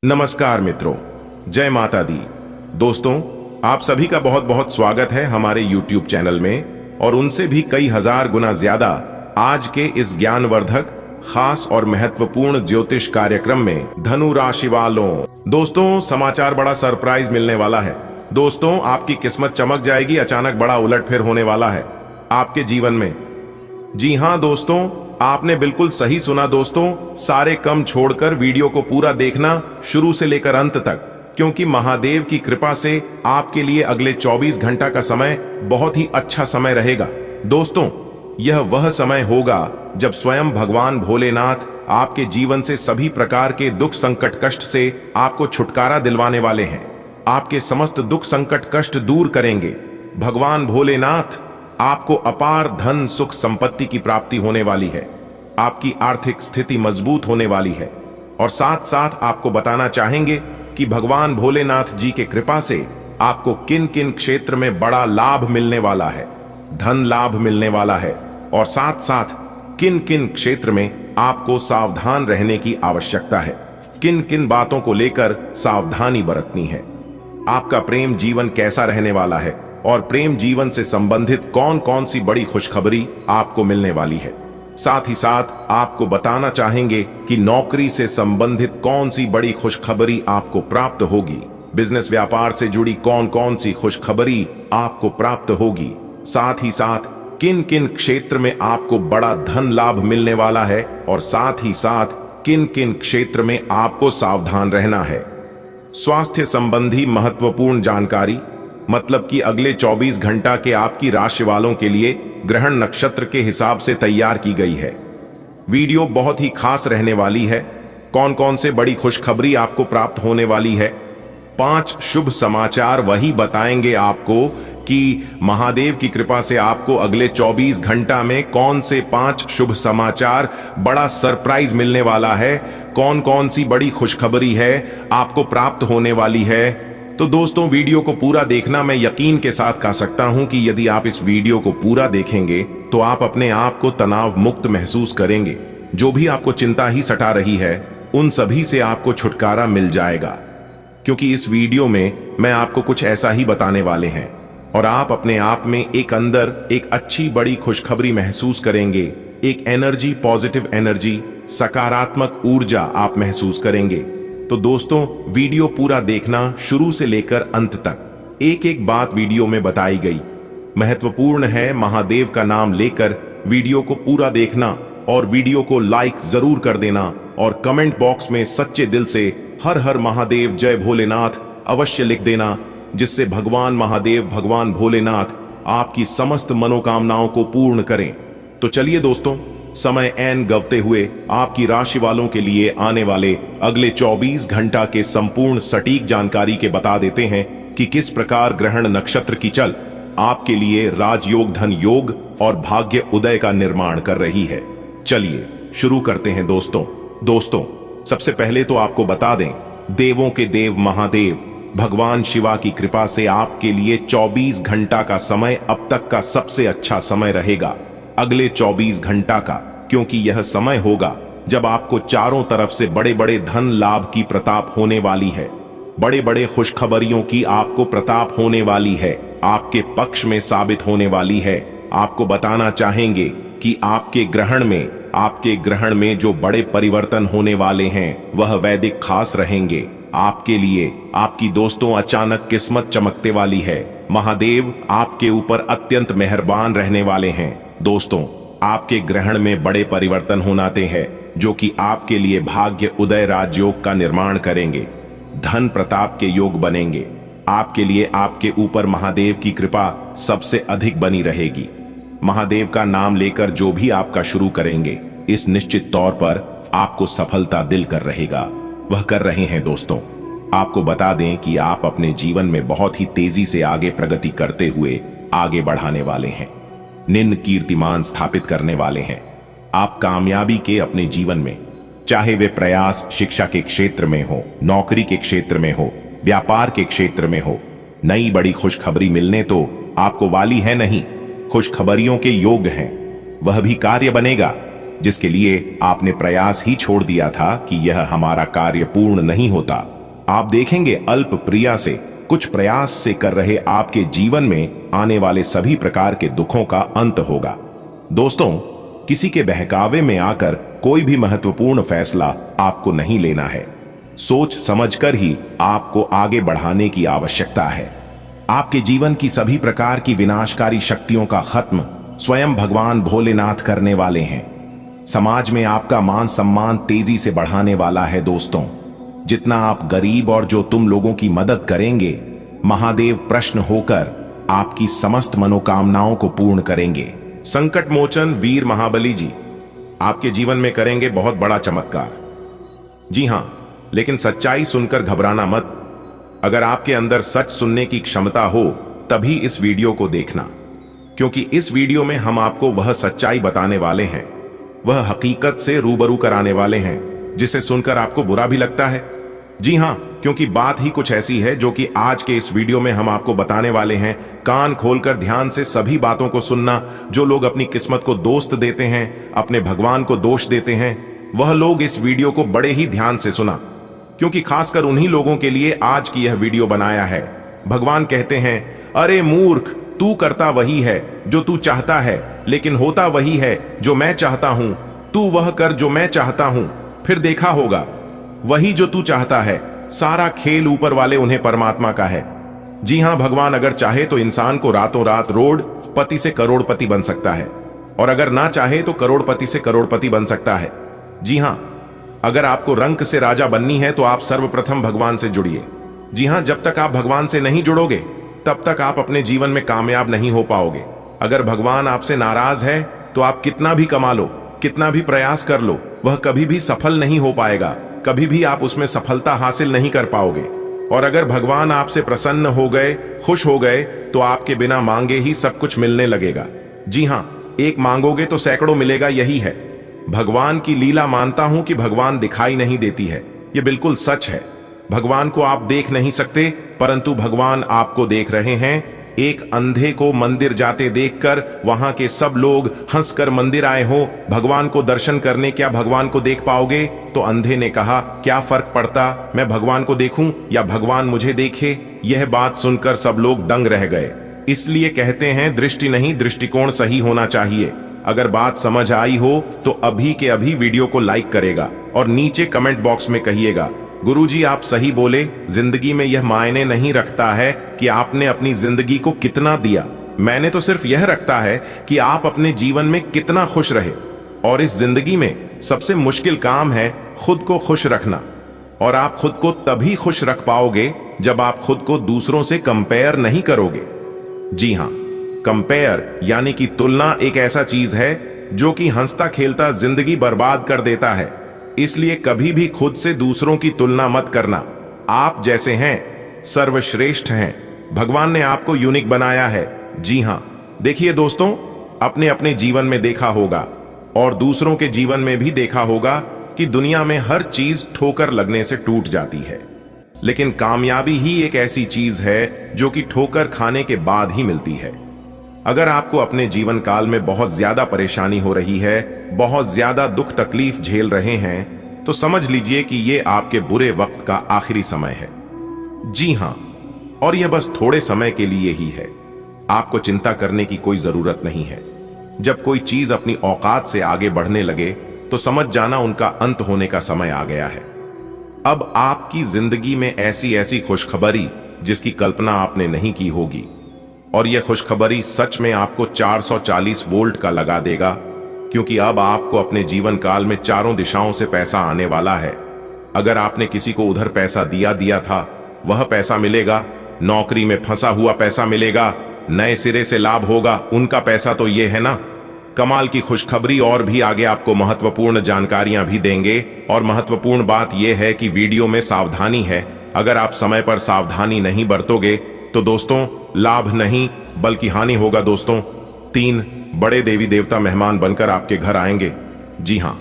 नमस्कार मित्रों, जय माता दी। दोस्तों, आप सभी का बहुत बहुत स्वागत है हमारे YouTube चैनल में और उनसे भी कई हजार गुना ज्यादा आज के इस ज्ञानवर्धक खास और महत्वपूर्ण ज्योतिष कार्यक्रम में धनु राशि वालों। दोस्तों, समाचार बड़ा सरप्राइज मिलने वाला है। दोस्तों, आपकी किस्मत चमक जाएगी। अचानक बड़ा उलटफेर होने वाला है आपके जीवन में। जी हां दोस्तों, आपने बिल्कुल सही सुना दोस्तों। सारे कम छोड़कर वीडियो को पूरा देखना शुरू से लेकर अंत तक, क्योंकि महादेव की कृपा से आपके लिए अगले 24 घंटा का समय बहुत ही अच्छा समय रहेगा। दोस्तों, यह वह समय होगा जब स्वयं भगवान भोलेनाथ आपके जीवन से सभी प्रकार के दुख संकट कष्ट से आपको छुटकारा दिलवाने वाले हैं। आपके समस्त दुख संकट कष्ट दूर करेंगे। भगवान भोलेनाथ आपको अपार धन सुख संपत्ति की प्राप्ति होने वाली है। आपकी आर्थिक स्थिति मजबूत होने वाली है और साथ साथ आपको बताना चाहेंगे कि भगवान भोलेनाथ जी के कृपा से आपको किन किन क्षेत्र में बड़ा लाभ मिलने वाला है, धन लाभ मिलने वाला है और साथ साथ किन किन क्षेत्र में आपको सावधान रहने की आवश्यकता है, किन किन बातों को लेकर सावधानी बरतनी है। आपका प्रेम जीवन कैसा रहने वाला है और प्रेम जीवन से संबंधित कौन कौन सी बड़ी खुशखबरी आपको मिलने वाली है। साथ ही साथ आपको बताना चाहेंगे कि नौकरी से संबंधित कौन सी बड़ी खुशखबरी आपको प्राप्त होगी, बिजनेस व्यापार से जुड़ी कौन कौन सी खुशखबरी आपको प्राप्त होगी। साथ ही साथ किन किन क्षेत्र में आपको बड़ा धन लाभ मिलने वाला है और साथ ही साथ किन किन क्षेत्र में आपको सावधान रहना है। स्वास्थ्य संबंधी महत्वपूर्ण जानकारी, मतलब कि अगले 24 घंटा के आपकी राशि वालों के लिए ग्रहण नक्षत्र के हिसाब से तैयार की गई है। वीडियो बहुत ही खास रहने वाली है। कौन कौन से बड़ी खुशखबरी आपको प्राप्त होने वाली है, 5 शुभ समाचार वही बताएंगे आपको कि महादेव की कृपा से आपको अगले 24 घंटा में कौन से 5 शुभ समाचार बड़ा सरप्राइज मिलने वाला है, कौन कौन सी बड़ी खुशखबरी है आपको प्राप्त होने वाली है। तो दोस्तों, वीडियो को पूरा देखना। मैं यकीन के साथ कह सकता हूं कि यदि आप इस वीडियो को पूरा देखेंगे तो आप अपने आप को तनाव मुक्त महसूस करेंगे। जो भी आपको चिंता ही सता रही है उन सभी से आपको छुटकारा मिल जाएगा, क्योंकि इस वीडियो में मैं आपको कुछ ऐसा ही बताने वाले हैं और आप अपने आप में एक अंदर एक अच्छी बड़ी खुशखबरी महसूस करेंगे। एक एनर्जी, पॉजिटिव एनर्जी, सकारात्मक ऊर्जा आप महसूस करेंगे। तो दोस्तों, वीडियो पूरा देखना शुरू से लेकर अंत तक। एक एक बात वीडियो में बताई गई महत्वपूर्ण है। महादेव का नाम लेकर वीडियो को पूरा देखना और वीडियो को लाइक जरूर कर देना और कमेंट बॉक्स में सच्चे दिल से हर हर महादेव, जय भोलेनाथ अवश्य लिख देना, जिससे भगवान महादेव, भगवान भोलेनाथ आपकी समस्त मनोकामनाओं को पूर्ण करें। तो चलिए दोस्तों, समय ऐन गवते हुए आपकी राशि वालों के लिए आने वाले अगले 24 घंटा के संपूर्ण सटीक जानकारी के बता देते हैं कि किस प्रकार ग्रहण नक्षत्र की चल आपके लिए राजयोग, धन योग और भाग्य उदय का निर्माण कर रही है। चलिए शुरू करते हैं दोस्तों, सबसे पहले तो आपको बता दें, देवों के देव महादेव भगवान शिवा की कृपा से आपके लिए 24 घंटा का समय अब तक का सबसे अच्छा समय रहेगा। अगले 24 घंटा का, क्योंकि यह समय होगा जब आपको चारों तरफ से बड़े बड़े धन लाभ की प्रताप होने वाली है। बड़े बड़े खुशखबरियों की आपको प्रताप होने वाली है, आपके पक्ष में साबित होने वाली है। आपको बताना चाहेंगे कि आपके ग्रहण में जो बड़े परिवर्तन होने वाले हैं वह वैदिक खास रहेंगे। आपके लिए आपकी दोस्तों अचानक किस्मत चमकते वाली है। महादेव आपके ऊपर अत्यंत मेहरबान रहने वाले हैं। दोस्तों, आपके ग्रहण में बड़े परिवर्तन होनाते हैं जो कि आपके लिए भाग्य उदय, राजयोग का निर्माण करेंगे। धन प्रताप के योग बनेंगे। आपके लिए आपके ऊपर महादेव की कृपा सबसे अधिक बनी रहेगी। महादेव का नाम लेकर जो भी आपका शुरू करेंगे, इस निश्चित तौर पर आपको सफलता दिल कर रहेगा, वह कर रहे हैं। दोस्तों, आपको बता दें कि आप अपने जीवन में बहुत ही तेजी से आगे प्रगति करते हुए आगे बढ़ाने वाले हैं, निम्न कीर्तिमान स्थापित करने वाले हैं। आप कामयाबी के अपने जीवन में, चाहे वे प्रयास शिक्षा के क्षेत्र में हो, नौकरी के क्षेत्र में हो, व्यापार के क्षेत्र में हो, नई बड़ी खुशखबरी मिलने तो आपको वाली है नहीं, खुशखबरियों के योग हैं। वह भी कार्य बनेगा जिसके लिए आपने प्रयास ही छोड़ दिया था कि यह हमारा कार्य पूर्ण नहीं होता, आप देखेंगे अल्प प्रिया से, कुछ प्रयास से कर रहे आपके जीवन में आने वाले सभी प्रकार के दुखों का अंत होगा। दोस्तों, किसी के बहकावे में आकर कोई भी महत्वपूर्ण फैसला आपको नहीं लेना है। सोच समझकर ही आपको आगे बढ़ाने की आवश्यकता है। आपके जीवन की सभी प्रकार की विनाशकारी शक्तियों का खत्म स्वयं भगवान भोलेनाथ करने वाले हैं। समाज में आपका मान सम्मान तेजी से बढ़ाने वाला है। दोस्तों, जितना आप गरीब और जो तुम लोगों की मदद करेंगे, महादेव प्रश्न होकर आपकी समस्त मनोकामनाओं को पूर्ण करेंगे। संकट मोचन वीर महाबली जी आपके जीवन में करेंगे बहुत बड़ा चमत्कार। जी हां, लेकिन सच्चाई सुनकर घबराना मत। अगर आपके अंदर सच सुनने की क्षमता हो तभी इस वीडियो को देखना, क्योंकि इस वीडियो में हम आपको वह सच्चाई बताने वाले हैं, वह हकीकत से रूबरू कराने वाले हैं जिसे सुनकर आपको बुरा भी लगता है। जी हां, क्योंकि बात ही कुछ ऐसी है जो कि आज के इस वीडियो में हम आपको बताने वाले हैं। कान खोलकर ध्यान से सभी बातों को सुनना। जो लोग अपनी किस्मत को दोस्त देते हैं, अपने भगवान को दोष देते हैं, वह लोग इस वीडियो को बड़े ही ध्यान से सुना, क्योंकि खासकर उन्हीं लोगों के लिए आज की यह वीडियो बनाया है। भगवान कहते हैं, अरे मूर्ख, तू करता वही है जो तू चाहता है, लेकिन होता वही है जो मैं चाहता हूं। तू वह कर जो मैं चाहता हूं, फिर देखा होगा वही जो तू चाहता है। सारा खेल ऊपर वाले उन्हें परमात्मा का है। जी हां, भगवान अगर चाहे तो इंसान को रातों रात रोडपति से करोड़पति बन सकता है, और अगर ना चाहे तो करोड़पति से करोड़पति बन सकता है। जी हां, अगर आपको रंक से राजा बननी है तो आप सर्वप्रथम भगवान से जुड़िए। जी हां, जब तक आप भगवान से नहीं जुड़ोगे तब तक आप अपने जीवन में कामयाब नहीं हो पाओगे। अगर भगवान आपसे नाराज है तो आप कितना भी कमा लो, कितना भी प्रयास कर लो, वह कभी भी सफल नहीं हो पाएगा। कभी भी आप उसमें सफलता हासिल नहीं कर पाओगे। और अगर भगवान आपसे प्रसन्न हो गए, खुश हो गए, तो आपके बिना मांगे ही सब कुछ मिलने लगेगा। जी हां, एक मांगोगे तो सैकड़ों मिलेगा, यही है। भगवान की लीला मानता हूं कि भगवान दिखाई नहीं देती है, यह बिल्कुल सच है। भगवान को आप देख नहीं सकते, परंतु भगवान आपको देख रहे हैं। एक अंधे को मंदिर जाते देखकर वहां के सब लोग हंसकर मंदिर आए हो, भगवान को दर्शन करने, क्या भगवान को देख पाओगे? तो अंधे ने कहा, क्या फर्क पड़ता, मैं भगवान को देखूं या भगवान मुझे देखे? यह बात सुनकर सब लोग दंग रह गए। इसलिए कहते हैं, दृष्टि नहीं दृष्टिकोण सही होना चाहिए। अगर बात समझ आई हो तो अभी के अभी वीडियो को लाइक करेगा और नीचे कमेंट बॉक्स में कहिएगा, गुरुजी आप सही बोले, जिंदगी में यह मायने नहीं रखता है कि आपने अपनी जिंदगी को कितना दिया। मैंने तो सिर्फ यह रखता है कि आप अपने जीवन में कितना खुश रहे। और इस जिंदगी में सबसे मुश्किल काम है खुद को खुश रखना। और आप खुद को तभी खुश रख पाओगे जब आप खुद को दूसरों से कंपेयर नहीं करोगे। जी हां, कंपेयर यानी कि तुलना एक ऐसा चीज है जो कि हंसता खेलता जिंदगी बर्बाद कर देता है। इसलिए कभी भी खुद से दूसरों की तुलना मत करना। आप जैसे हैं सर्वश्रेष्ठ हैं। भगवान ने आपको यूनिक बनाया है। जी हां, देखिए दोस्तों, अपने अपने जीवन में देखा होगा और दूसरों के जीवन में भी देखा होगा कि दुनिया में हर चीज ठोकर लगने से टूट जाती है, लेकिन कामयाबी ही एक ऐसी चीज है जो कि ठोकर खाने के बाद ही मिलती है। अगर आपको अपने जीवन काल में बहुत ज्यादा परेशानी हो रही है, बहुत ज्यादा दुख तकलीफ झेल रहे हैं, तो समझ लीजिए कि ये आपके बुरे वक्त का आखिरी समय है। जी हां, और यह बस थोड़े समय के लिए ही है। आपको चिंता करने की कोई जरूरत नहीं है। जब कोई चीज अपनी औकात से आगे बढ़ने लगे तो समझ जाना उनका अंत होने का समय आ गया है। अब आपकी जिंदगी में ऐसी ऐसी खुशखबरी जिसकी कल्पना आपने नहीं की होगी, और यह खुशखबरी सच में आपको 440 वोल्ट का लगा देगा, क्योंकि अब आपको अपने जीवन काल में चारों दिशाओं से पैसा आने वाला है। अगर आपने किसी को उधर पैसा दिया था, वह पैसा मिलेगा। नौकरी में फंसा हुआ पैसा मिलेगा। नए सिरे से लाभ होगा, उनका पैसा तो ये है ना। कमाल की खुशखबरी और भी आगे आपको महत्वपूर्ण जानकारियां भी देंगे। और महत्वपूर्ण बात यह है कि वीडियो में सावधानी है। अगर आप समय पर सावधानी नहीं बरतोगे तो दोस्तों लाभ नहीं बल्कि हानि होगा। दोस्तों, 3 बड़े देवी देवता मेहमान बनकर आपके घर आएंगे। जी हां,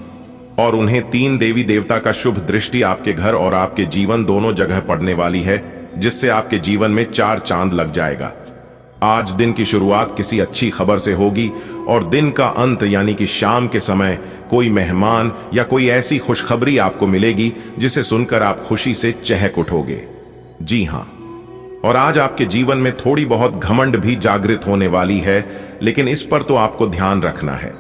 और उन्हें 3 देवी देवता का शुभ दृष्टि आपके घर और आपके जीवन दोनों जगह पड़ने वाली है, जिससे आपके जीवन में 4 चांद लग जाएगा। आज दिन की शुरुआत किसी अच्छी खबर से होगी और दिन का अंत यानी कि शाम के समय कोई मेहमान या कोई ऐसी खुशखबरी आपको मिलेगी जिसे सुनकर आप खुशी से चहक उठोगे। जी हां, और आज आपके जीवन में थोड़ी बहुत घमंड भी जागृत होने वाली है, लेकिन इस पर तो आपको ध्यान रखना है।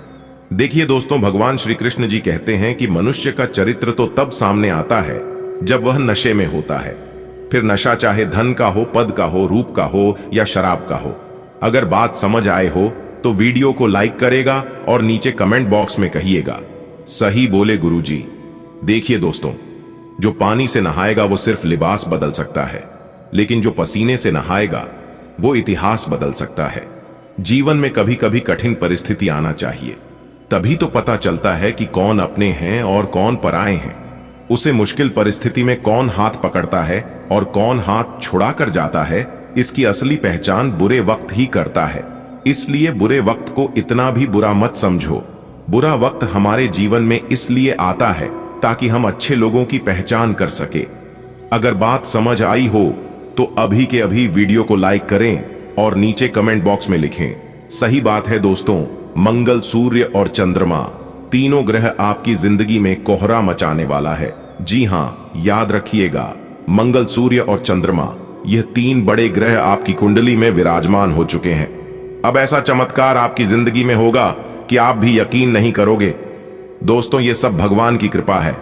देखिए दोस्तों, भगवान श्री कृष्ण जी कहते हैं कि मनुष्य का चरित्र तो तब सामने आता है जब वह नशे में होता है। फिर नशा चाहे धन का हो, पद का हो, रूप का हो या शराब का हो। अगर बात समझ आए हो तो वीडियो को लाइक करेगा और नीचे कमेंट बॉक्स में कहिएगा, सही बोले गुरुजी। देखिए दोस्तों, जो पानी से नहाएगा वो सिर्फ लिबास बदल सकता है, लेकिन जो पसीने से नहाएगा वो इतिहास बदल सकता है। जीवन में कभी कभी कठिन परिस्थिति आना चाहिए, तभी तो पता चलता है कि कौन अपने हैं और कौन पराए हैं। उसे मुश्किल परिस्थिति में कौन हाथ पकड़ता है और कौन हाथ छुड़ा कर जाता है, इसकी असली पहचान बुरे वक्त ही करता है। इसलिए बुरे वक्त को इतना भी बुरा मत समझो। बुरा वक्त हमारे जीवन में इसलिए आता है ताकि हम अच्छे लोगों की पहचान कर सके। अगर बात समझ आई हो तो अभी के अभी वीडियो को लाइक करें और नीचे कमेंट बॉक्स में लिखें, सही बात है दोस्तों। मंगल, सूर्य और चंद्रमा तीनों ग्रह आपकी जिंदगी में कोहरा मचाने वाला है। जी हां, याद रखिएगा, मंगल, सूर्य और चंद्रमा, यह तीन बड़े ग्रह आपकी कुंडली में विराजमान हो चुके हैं। अब ऐसा चमत्कार आपकी जिंदगी में होगा कि आप भी यकीन नहीं करोगे। दोस्तों, यह सब भगवान की कृपा है।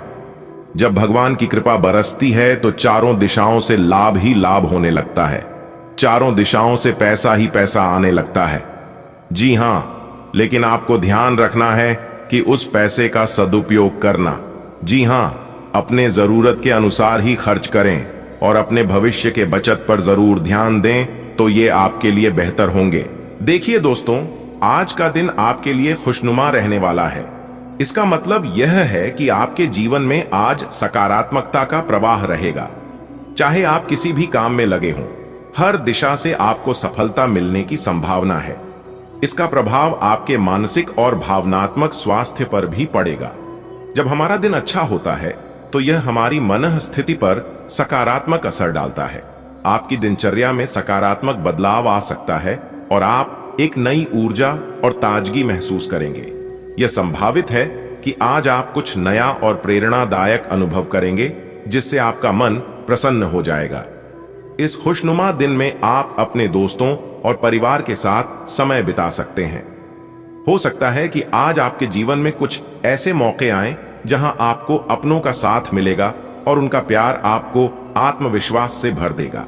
जब भगवान की कृपा बरसती है तो चारों दिशाओं से लाभ ही लाभ होने लगता है, चारों दिशाओं से पैसा ही पैसा आने लगता है। जी हां, लेकिन आपको ध्यान रखना है कि उस पैसे का सदुपयोग करना। जी हां, अपने जरूरत के अनुसार ही खर्च करें और अपने भविष्य के बचत पर जरूर ध्यान दें, तो ये आपके लिए बेहतर होंगे। देखिए दोस्तों, आज का दिन आपके लिए खुशनुमा रहने वाला है। इसका मतलब यह है कि आपके जीवन में आज सकारात्मकता का प्रवाह रहेगा। चाहे आप किसी भी काम में लगे हों, हर दिशा से आपको सफलता मिलने की संभावना है। इसका प्रभाव आपके मानसिक और भावनात्मक स्वास्थ्य पर भी पड़ेगा। जब हमारा दिन अच्छा होता है तो यह हमारी मन स्थिति पर सकारात्मक असर डालता है। आपकी दिनचर्या में सकारात्मक बदलाव आ सकता है और आप एक नई ऊर्जा और ताजगी महसूस करेंगे। यह संभावित है कि आज आप कुछ नया और प्रेरणादायक अनुभव करेंगे, जिससे आपका मन प्रसन्न हो जाएगा। इस खुशनुमा दिन में आप अपने दोस्तों और परिवार के साथ समय बिता सकते हैं। हो सकता है कि आज आपके जीवन में कुछ ऐसे मौके आएं जहां आपको अपनों का साथ मिलेगा और उनका प्यार आपको आत्मविश्वास से भर देगा।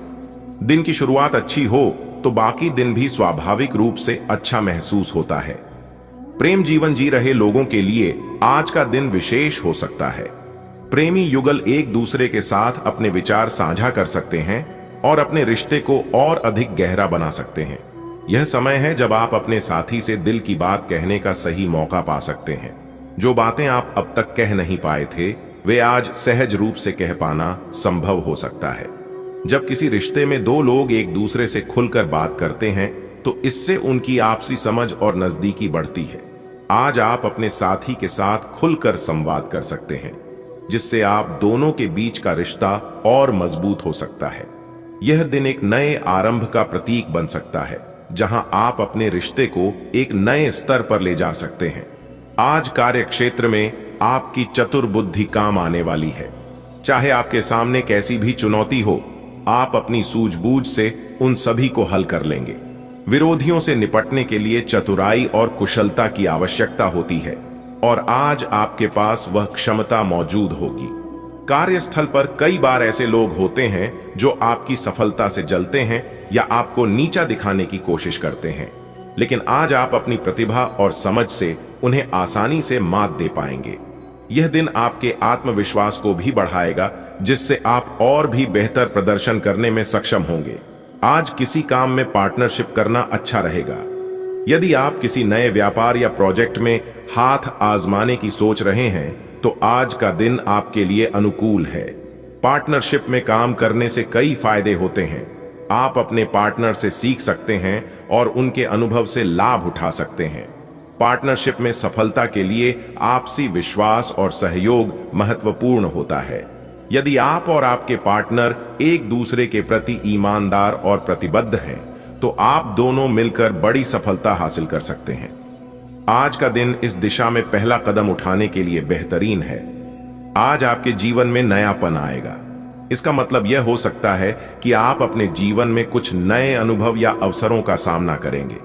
दिन की शुरुआत अच्छी हो तो बाकी दिन भी स्वाभाविक रूप से अच्छा महसूस होता है। प्रेम जीवन जी रहे लोगों के लिए आज का दिन विशेष हो सकता है। प्रेमी युगल एक दूसरे के साथ अपने विचार साझा कर सकते हैं और अपने रिश्ते को और अधिक गहरा बना सकते हैं। यह समय है जब आप अपने साथी से दिल की बात कहने का सही मौका पा सकते हैं। जो बातें आप अब तक कह नहीं पाए थे, वे आज सहज रूप से कह पाना संभव हो सकता है। जब किसी रिश्ते में दो लोग एक दूसरे से खुलकर बात करते हैं तो इससे उनकी आपसी समझ और नजदीकी बढ़ती है। आज आप अपने साथी के साथ खुलकर संवाद कर सकते हैं, जिससे आप दोनों के बीच का रिश्ता और मजबूत हो सकता है। यह दिन एक नए आरंभ का प्रतीक बन सकता है, जहां आप अपने रिश्ते को एक नए स्तर पर ले जा सकते हैं। आज कार्य क्षेत्र में आपकी चतुर बुद्धि काम आने वाली है। चाहे आपके सामने कैसी भी चुनौती हो, आप अपनी सूझबूझ से उन सभी को हल कर लेंगे। विरोधियों से निपटने के लिए चतुराई और कुशलता की आवश्यकता होती है और आज आपके पास वह क्षमता मौजूद होगी। कार्यस्थल पर कई बार ऐसे लोग होते हैं जो आपकी सफलता से जलते हैं या आपको नीचा दिखाने की कोशिश करते हैं, लेकिन आज आप अपनी प्रतिभा और समझ से उन्हें आसानी से मात दे पाएंगे। यह दिन आपके आत्मविश्वास को भी बढ़ाएगा, जिससे आप और भी बेहतर प्रदर्शन करने में सक्षम होंगे। आज किसी काम में पार्टनरशिप करना अच्छा रहेगा। यदि आप किसी नए व्यापार या प्रोजेक्ट में हाथ आजमाने की सोच रहे हैं तो आज का दिन आपके लिए अनुकूल है। पार्टनरशिप में काम करने से कई फायदे होते हैं। आप अपने पार्टनर से सीख सकते हैं और उनके अनुभव से लाभ उठा सकते हैं। पार्टनरशिप में सफलता के लिए आपसी विश्वास और सहयोग महत्वपूर्ण होता है। यदि आप और आपके पार्टनर एक दूसरे के प्रति ईमानदार और प्रतिबद्ध हैं तो आप दोनों मिलकर बड़ी सफलता हासिल कर सकते हैं। आज का दिन इस दिशा में पहला कदम उठाने के लिए बेहतरीन है। आज आपके जीवन में नयापन आएगा। इसका मतलब यह हो सकता है कि आप अपने जीवन में कुछ नए अनुभव या अवसरों का सामना करेंगे।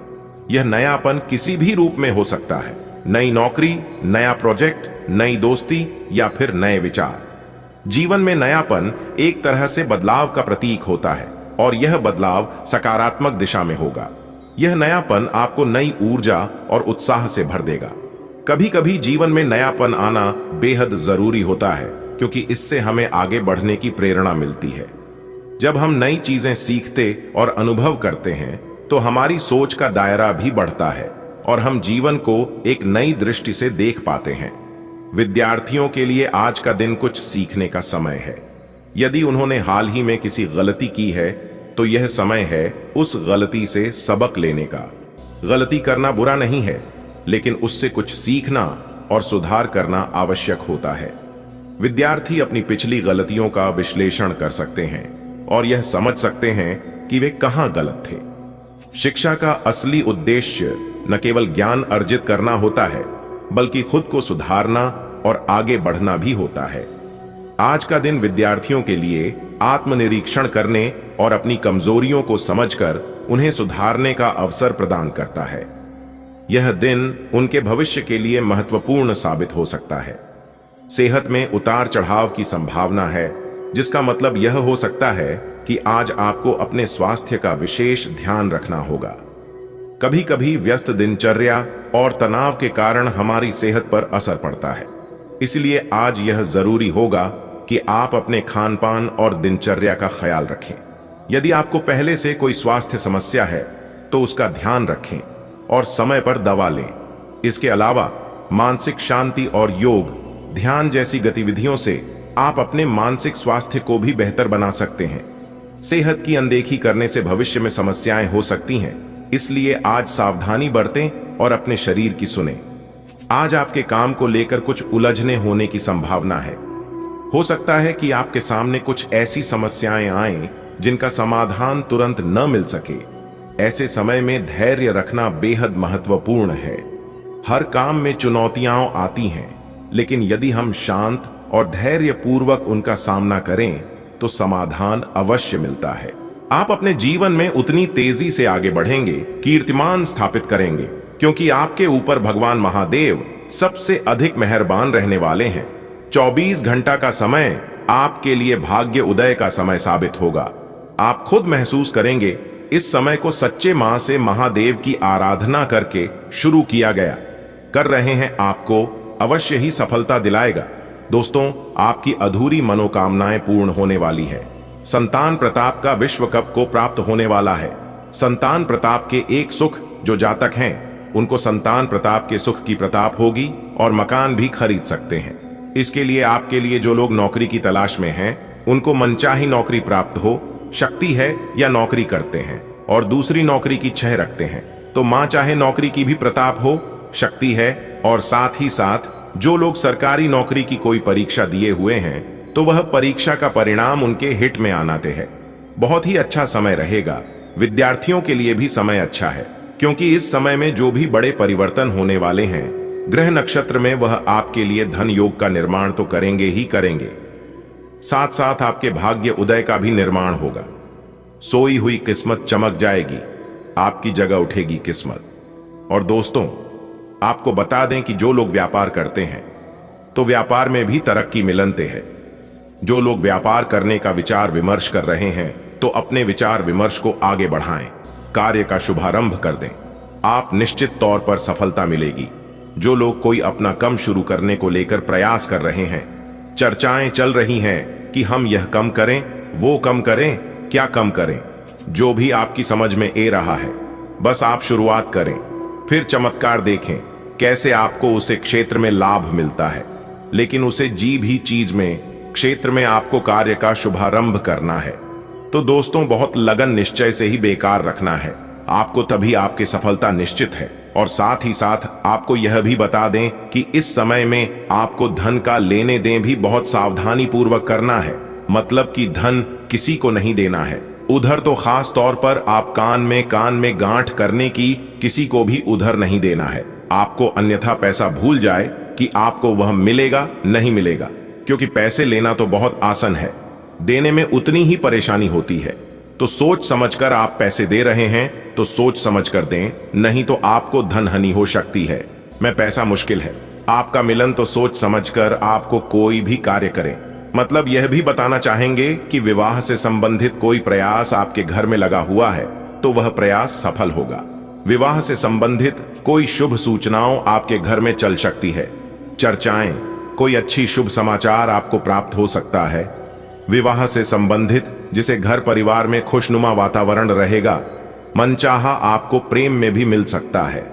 यह नयापन किसी भी रूप में हो सकता है। नई नौकरी, नया प्रोजेक्ट, नई दोस्ती या फिर नए विचार। जीवन में नयापन एक तरह से बदलाव का प्रतीक होता है और यह बदलाव सकारात्मक दिशा में होगा। यह नयापन आपको नई ऊर्जा और उत्साह से भर देगा। कभी कभी जीवन में नयापन आना बेहद जरूरी होता है, क्योंकि इससे हमें आगे बढ़ने की प्रेरणा मिलती है। जब हम नई चीजें सीखते और अनुभव करते हैं तो हमारी सोच का दायरा भी बढ़ता है और हम जीवन को एक नई दृष्टि से देख पाते हैं। विद्यार्थियों के लिए आज का दिन कुछ सीखने का समय है। यदि उन्होंने हाल ही में किसी गलती की है तो यह समय है उस गलती से सबक लेने का। गलती करना बुरा नहीं है, लेकिन उससे कुछ सीखना और सुधार करना आवश्यक होता है। विद्यार्थी अपनी पिछली गलतियों का विश्लेषण कर सकते हैं और यह समझ सकते हैं कि वे कहां गलत थे। शिक्षा का असली उद्देश्य न केवल ज्ञान अर्जित करना होता है, बल्कि खुद को सुधारना और आगे बढ़ना भी होता है। आज का दिन विद्यार्थियों के लिए आत्मनिरीक्षण करने और अपनी कमजोरियों को समझकर उन्हें सुधारने का अवसर प्रदान करता है। यह दिन उनके भविष्य के लिए महत्वपूर्ण साबित हो सकता है। सेहत में उतार चढ़ाव की संभावना है, जिसका मतलब यह हो सकता है कि आज आपको अपने स्वास्थ्य का विशेष ध्यान रखना होगा। कभी कभी व्यस्त दिनचर्या और तनाव के कारण हमारी सेहत पर असर पड़ता है, इसलिए आज यह जरूरी होगा कि आप अपने खान पान और दिनचर्या का ख्याल रखें। यदि आपको पहले से कोई स्वास्थ्य समस्या है तो उसका ध्यान रखें और समय पर दवा लें। इसके अलावा मानसिक शांति और योग, ध्यान जैसी गतिविधियों से आप अपने मानसिक स्वास्थ्य को भी बेहतर बना सकते हैं। सेहत की अनदेखी करने से भविष्य में समस्याएं हो सकती हैं, इसलिए आज सावधानी बरतें और अपने शरीर की सुनें। आज आपके काम को लेकर कुछ उलझने होने की संभावना है। हो सकता है कि आपके सामने कुछ ऐसी समस्याएं आएं जिनका समाधान तुरंत न मिल सके। ऐसे समय में धैर्य रखना बेहद महत्वपूर्ण है। हर काम में चुनौतियां आती हैं, लेकिन यदि हम शांत और धैर्यपूर्वक उनका सामना करें तो समाधान अवश्य मिलता है। आप अपने जीवन में उतनी तेजी से आगे बढ़ेंगे, कीर्तिमान स्थापित करेंगे, क्योंकि आपके ऊपर भगवान महादेव सबसे अधिक मेहरबान रहने वाले हैं। 24 घंटा का समय आपके लिए भाग्य उदय का समय साबित होगा। आप खुद महसूस करेंगे इस समय को सच्चे मां से महादेव की आराधना करके शुरू किया गया कर रहे हैं, आपको अवश्य ही सफलता दिलाएगा। दोस्तों, आपकी अधूरी मनोकामनाएं पूर्ण होने वाली है। संतान प्रताप का विश्व कप को प्राप्त होने वाला है। संतान प्रताप के एक सुख जो जातक हैं, उनको संतान प्रताप के सुख की प्रताप होगी और मकान भी खरीद सकते हैं। इसके लिए आपके लिए जो लोग नौकरी की तलाश में हैं, उनको मनचाही नौकरी प्राप्त हो, शक्ति है या नौकरी करते हैं और दूसरी नौकरी की इच्छा रखते हैं, तो मां चाहे नौकरी की भी प्रताप हो, शक्ति है। और साथ ही साथ जो लोग सरकारी नौकरी की कोई परीक्षा दिए हुए हैं, तो वह परीक्षा का परिणाम उनके हिट में आनाते हैं। बहुत ही अच्छा समय रहेगा। विद्यार्थियों के लिए भी समय अच्छा है, क्योंकि इस समय में जो भी बड़े परिवर्तन होने वाले हैं, ग्रह नक्षत्र में, वह आपके लिए धन योग का निर्माण तो करेंगे ही करेंगे। साथ साथ आपके भाग्य उदय का भी निर्माण होगा। सोई हुई किस्मत चमक जाएगी, आपकी जगह उठेगी किस्मत। और दोस्तों, आपको बता दें कि जो लोग व्यापार करते हैं तो व्यापार में भी तरक्की मिलनते है। जो लोग व्यापार करने का विचार विमर्श कर रहे हैं तो अपने विचार विमर्श को आगे बढ़ाएं, कार्य का शुभारंभ कर दें, आप निश्चित तौर पर सफलता मिलेगी। जो लोग कोई अपना काम शुरू करने को लेकर प्रयास कर रहे हैं, चर्चाएं चल रही हैं कि हम यह कम करें, वो कम करें, क्या कम करें, जो भी आपकी समझ में ए रहा है, बस आप शुरुआत करें, फिर चमत्कार देखें कैसे आपको उसे क्षेत्र में लाभ मिलता है। लेकिन उसे जी भी चीज में, क्षेत्र में आपको कार्य का शुभारंभ करना है। तो दोस्तों, बहुत लगन निश्चय से ही बेकार रखना है, आपको तभी आपकी सफलता निश्चित है। और साथ ही साथ आपको यह भी बता दें कि इस समय में आपको धन का लेने दें भी बहुत सावधानी पूर्वक करना है। मतलब कि धन किसी को नहीं देना है, उधर तो खास तौर पर आप कान में गांठ करने की किसी को भी उधर नहीं देना है। आपको अन्यथा पैसा भूल जाए कि आपको वह मिलेगा नहीं मिलेगा, क्योंकि पैसे लेना तो बहुत आसान है, देने में उतनी ही परेशानी होती है। तो सोच समझकर आप पैसे दे रहे हैं तो सोच समझकर दें, नहीं तो आपको धनहानि हो सकती है। मैं पैसा मुश्किल है, आपका मिलन तो सोच समझकर आपको कोई भी कार्य करें। मतलब यह भी बताना चाहेंगे कि विवाह से संबंधित कोई प्रयास आपके घर में लगा हुआ है तो वह प्रयास सफल होगा। विवाह से संबंधित कोई शुभ सूचनाओं आपके घर में चल सकती है। चर्चाएं, कोई अच्छी शुभ समाचार आपको प्राप्त हो सकता है। विवाह से संबंधित जिसे घर परिवार में खुशनुमा वातावरण रहेगा। मनचाहा आपको प्रेम में भी मिल सकता है।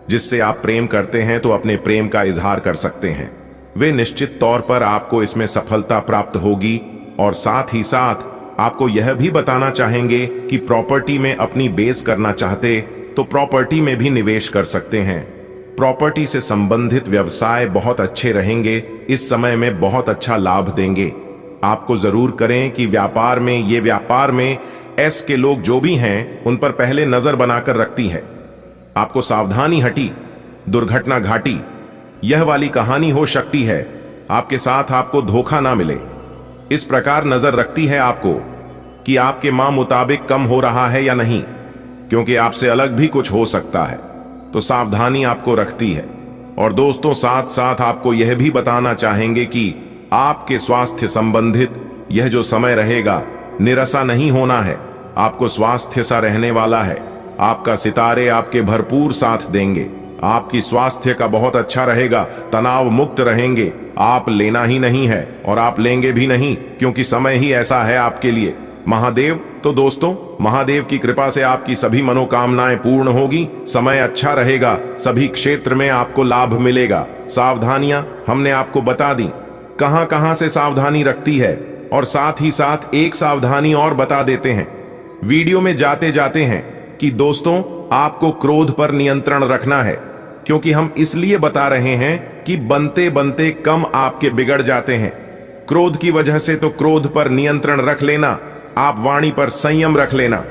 जिससे आप प्रेम करते हैं तो अपने प्रेम का इजहार कर सकते हैं। वे निश्चित तौर पर आपको इसमें सफलता प्राप्त होगी। और साथ ही साथ आपको यह भी बताना चाहेंगे कि प्रॉपर्टी में अपनी बेस करना चाहते तो प्रॉपर्टी में भी निवेश कर सकते हैं। प्रॉपर्टी से संबंधित व्यवसाय बहुत अच्छे रहेंगे, इस समय में बहुत अच्छा लाभ देंगे। आपको जरूर करें कि व्यापार में एस के लोग जो भी हैं उन पर पहले नजर बनाकर रखती है। आपको सावधानी हटी, दुर्घटना घाटी, यह वाली कहानी हो सकती है। आपके साथ आपको धोखा ना मिले, इस प्रकार नजर रखती है आपको कि आपके मां मुताबिक कम हो रहा है या नहीं, क्योंकि आपसे अलग भी कुछ हो सकता है। तो सावधानी आपको रखती है। और दोस्तों, साथ साथ आपको यह भी बताना चाहेंगे कि आपके स्वास्थ्य संबंधित यह जो समय रहेगा निराशा नहीं होना है। आपको स्वास्थ्य सा रहने वाला है। आपका सितारे आपके भरपूर साथ देंगे। आपकी स्वास्थ्य का बहुत अच्छा रहेगा, तनाव मुक्त रहेंगे। आप लेना ही नहीं है और आप लेंगे भी नहीं, क्योंकि समय ही ऐसा है आपके लिए। महादेव, तो दोस्तों, महादेव की कृपा से आपकी सभी मनोकामनाएं पूर्ण होगी। समय अच्छा रहेगा, सभी क्षेत्र में आपको लाभ मिलेगा। सावधानियां हमने आपको बता दी, कहां कहां से सावधानी रखती है। और साथ ही साथ एक सावधानी और बता देते हैं वीडियो में जाते जाते हैं कि दोस्तों, आपको क्रोध पर नियंत्रण रखना है, क्योंकि हम इसलिए बता रहे हैं कि बनते बनते कम आपके बिगड़ जाते हैं। क्रोध की वजह से तो क्रोध पर नियंत्रण रख लेना, आप वाणी पर संयम रख लेना,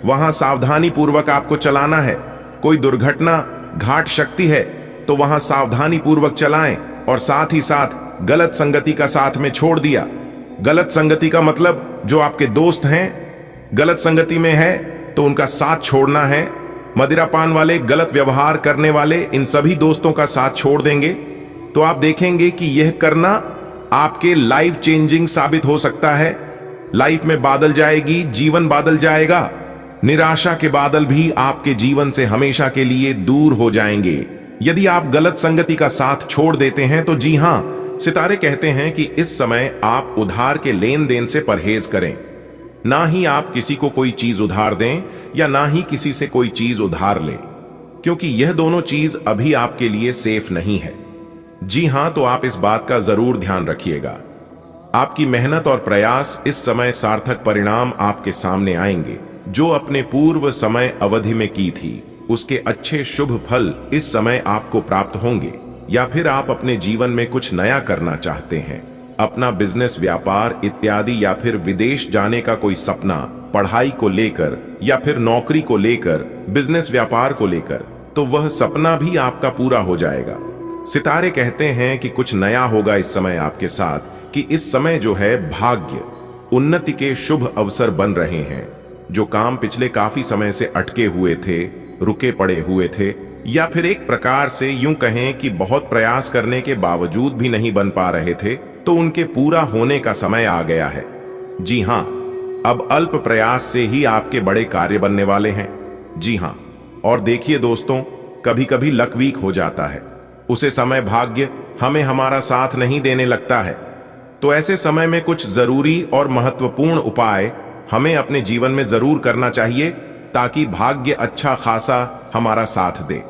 वहां सावधानी पूर्वक आपको चलाना है। कोई दुर्घटना घाट शक्ति है तो वहां सावधानी पूर्वक चलाएं। और साथ ही साथ गलत संगति का साथ में छोड़ दिया। गलत संगति का मतलब जो आपके दोस्त हैं गलत संगति में है तो उनका साथ छोड़ना है। मदिरापान वाले, गलत व्यवहार करने वाले, इन सभी दोस्तों का साथ छोड़ देंगे तो आप देखेंगे कि यह करना आपके लाइफ चेंजिंग साबित हो सकता है। लाइफ में बादल जाएगी, जीवन बादल जाएगा। निराशा के बादल भी आपके जीवन से हमेशा के लिए दूर हो जाएंगे यदि आप गलत संगति का साथ छोड़ देते हैं। तो जी हां, सितारे कहते हैं कि इस समय आप उधार के लेन देन से परहेज करें। ना ही आप किसी को कोई चीज उधार दें या ना ही किसी से कोई चीज उधार लें, क्योंकि यह दोनों चीज अभी आपके लिए सेफ नहीं है। जी हां, तो आप इस बात का जरूर ध्यान रखिएगा। आपकी मेहनत और प्रयास इस समय सार्थक परिणाम आपके सामने आएंगे। जो अपने पूर्व समय अवधि में की थी उसके अच्छे शुभ फल इस समय आपको प्राप्त होंगे। या फिर आप अपने जीवन में कुछ नया करना चाहते हैं, अपना बिजनेस, व्यापार इत्यादि, या फिर विदेश जाने का कोई सपना, पढ़ाई को लेकर या फिर नौकरी को लेकर, बिजनेस व्यापार को लेकर, तो वह सपना भी आपका पूरा हो जाएगा। सितारे कहते हैं कि कुछ नया होगा इस समय आपके साथ, कि इस समय जो है भाग्य, उन्नति के शुभ अवसर बन रहे हैं। जो काम पिछले काफी समय से अटके हुए थे, रुके पड़े हुए थे, या फिर एक प्रकार से यूं कहें कि बहुत प्रयास करने के बावजूद भी नहीं बन पा रहे थे, तो उनके पूरा होने का समय आ गया है। जी हां, अब अल्प प्रयास से ही आपके बड़े कार्य बनने वाले हैं। जी हां, और देखिए दोस्तों, कभी कभी लक वीक हो जाता है, उसे समय भाग्य हमें हमारा साथ नहीं देने लगता है। तो ऐसे समय में कुछ जरूरी और महत्वपूर्ण उपाय हमें अपने जीवन में जरूर करना चाहिए, ताकि भाग्य अच्छा खासा हमारा साथ दे।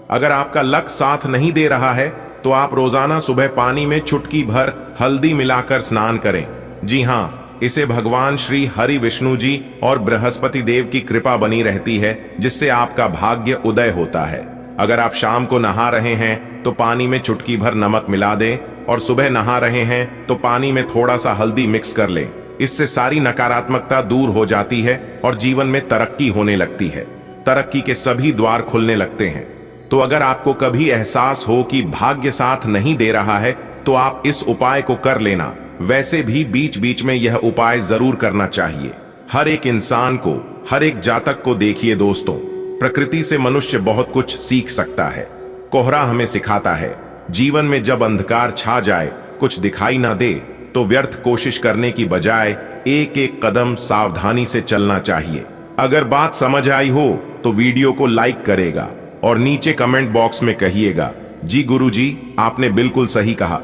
अगर आपका लक साथ नहीं दे रहा है तो आप रोजाना सुबह पानी में चुटकी भर हल्दी मिलाकर स्नान करें। जी हां, इसे भगवान श्री हरि विष्णु जी और बृहस्पति देव की कृपा बनी रहती है, जिससे आपका भाग्य उदय होता है। अगर आप शाम को नहा रहे हैं तो पानी में चुटकी भर नमक मिला दें, और सुबह नहा रहे हैं तो पानी में थोड़ा सा हल्दी मिक्स कर लें। इससे सारी नकारात्मकता दूर हो जाती है और जीवन में तरक्की होने लगती है। तरक्की के सभी द्वार खुलने लगते हैं। तो अगर आपको कभी एहसास हो कि भाग्य साथ नहीं दे रहा है तो आप इस उपाय को कर लेना। वैसे भी बीच बीच में यह उपाय जरूर करना चाहिए। हर एक इंसान को, हर एक जातक को देखिए दोस्तों, प्रकृति से मनुष्य बहुत कुछ सीख सकता है। कोहरा हमें सिखाता है जीवन में जब अंधकार छा जाए, कुछ दिखाई ना दे, तो व्यर्थ कोशिश करने की बजाय एक एक कदम सावधानी से चलना चाहिए। अगर बात समझ आई हो तो वीडियो को लाइक करेगा और नीचे कमेंट बॉक्स में कहिएगा, जी गुरुजी आपने बिल्कुल सही कहा।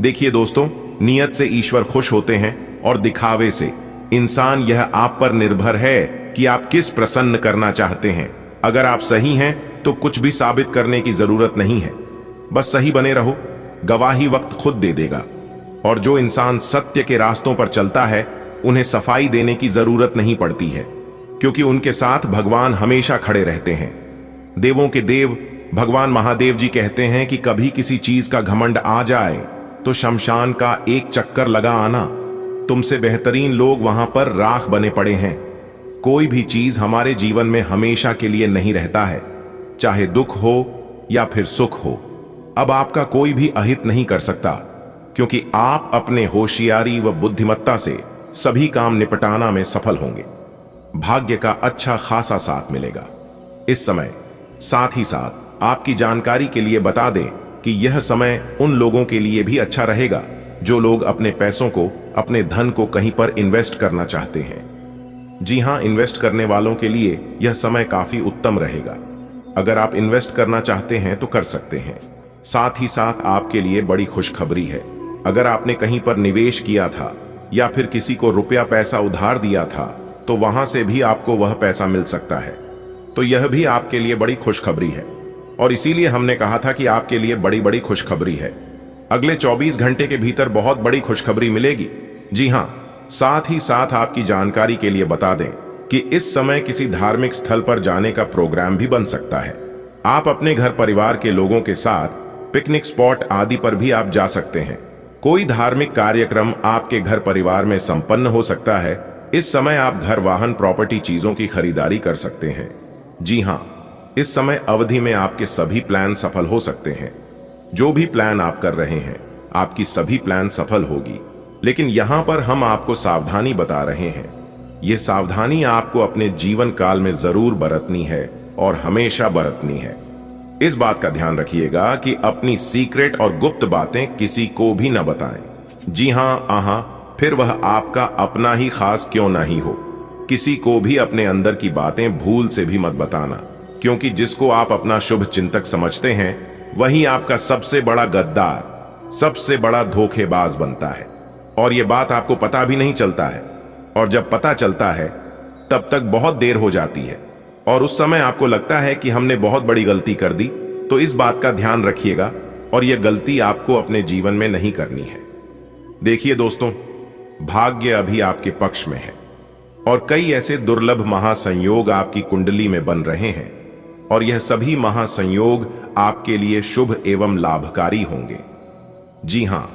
देखिए दोस्तों, नियत से ईश्वर खुश होते हैं और दिखावे से इंसान, यह आप पर निर्भर है कि आप किस प्रसन्न करना चाहते हैं। अगर आप सही हैं तो कुछ भी साबित करने की जरूरत नहीं है, बस सही बने रहो, गवाही वक्त खुद दे देगा। और जो इंसान सत्य के रास्तों पर चलता है उन्हें सफाई देने की जरूरत नहीं पड़ती है, क्योंकि उनके साथ भगवान हमेशा खड़े रहते हैं। देवों के देव भगवान महादेव जी कहते हैं कि कभी किसी चीज का घमंड आ जाए तो शमशान का एक चक्कर लगा आना, तुमसे बेहतरीन लोग वहां पर राख बने पड़े हैं। कोई भी चीज हमारे जीवन में हमेशा के लिए नहीं रहता है, चाहे दुख हो या फिर सुख हो। अब आपका कोई भी अहित नहीं कर सकता, क्योंकि आप अपने होशियारी व बुद्धिमत्ता से सभी काम निपटाना में सफल होंगे। भाग्य का अच्छा खासा साथ मिलेगा इस समय। साथ ही साथ आपकी जानकारी के लिए बता दें कि यह समय उन लोगों के लिए भी अच्छा रहेगा जो लोग अपने पैसों को, अपने धन को कहीं पर इन्वेस्ट करना चाहते हैं। जी हां, इन्वेस्ट करने वालों के लिए यह समय काफी उत्तम रहेगा। अगर आप इन्वेस्ट करना चाहते हैं तो कर सकते हैं। साथ ही साथ आपके लिए बड़ी खुशखबरी है। अगर आपने कहीं पर निवेश किया था या फिर किसी को रुपया पैसा उधार दिया था तो वहां से भी आपको वह पैसा मिल सकता है। तो यह भी आपके लिए बड़ी खुशखबरी है और इसीलिए हमने कहा था कि आपके लिए बड़ी बड़ी खुशखबरी है। अगले 24 घंटे के भीतर बहुत बड़ी खुशखबरी मिलेगी। जी हां, साथ ही साथ आपकी जानकारी के लिए बता दें कि इस समय किसी धार्मिक स्थल पर जाने का प्रोग्राम भी बन सकता है। आप अपने घर परिवार के लोगों के साथ पिकनिक स्पॉट आदि पर भी आप जा सकते हैं। कोई धार्मिक कार्यक्रम आपके घर परिवार में संपन्न हो सकता है। इस समय आप घर, वाहन, प्रॉपर्टी चीजों की खरीदारी कर सकते हैं। जी हां, इस समय अवधि में आपके सभी प्लान सफल हो सकते हैं। जो भी प्लान आप कर रहे हैं, आपकी सभी प्लान सफल होगी। लेकिन यहां पर हम आपको सावधानी बता रहे हैं। यह सावधानी आपको अपने जीवन काल में जरूर बरतनी है और हमेशा बरतनी है। इस बात का ध्यान रखिएगा कि अपनी सीक्रेट और गुप्त बातें किसी को भी न बताएं। जी हां, फिर वह आपका अपना ही खास क्यों ना ही हो। किसी को भी अपने अंदर की बातें भूल से भी मत बताना, क्योंकि जिसको आप अपना शुभ चिंतक समझते हैं वही आपका सबसे बड़ा गद्दार, सबसे बड़ा धोखेबाज बनता है। और यह बात आपको पता भी नहीं चलता है, और जब पता चलता है तब तक बहुत देर हो जाती है और उस समय आपको लगता है कि हमने बहुत बड़ी गलती कर दी। तो इस बात का ध्यान रखिएगा और यह गलती आपको अपने जीवन में नहीं करनी है। देखिए दोस्तों, भाग्य अभी आपके पक्ष में है और कई ऐसे दुर्लभ महासंयोग आपकी कुंडली में बन रहे हैं और यह सभी महासंयोग आपके लिए शुभ एवं लाभकारी होंगे। जी हां,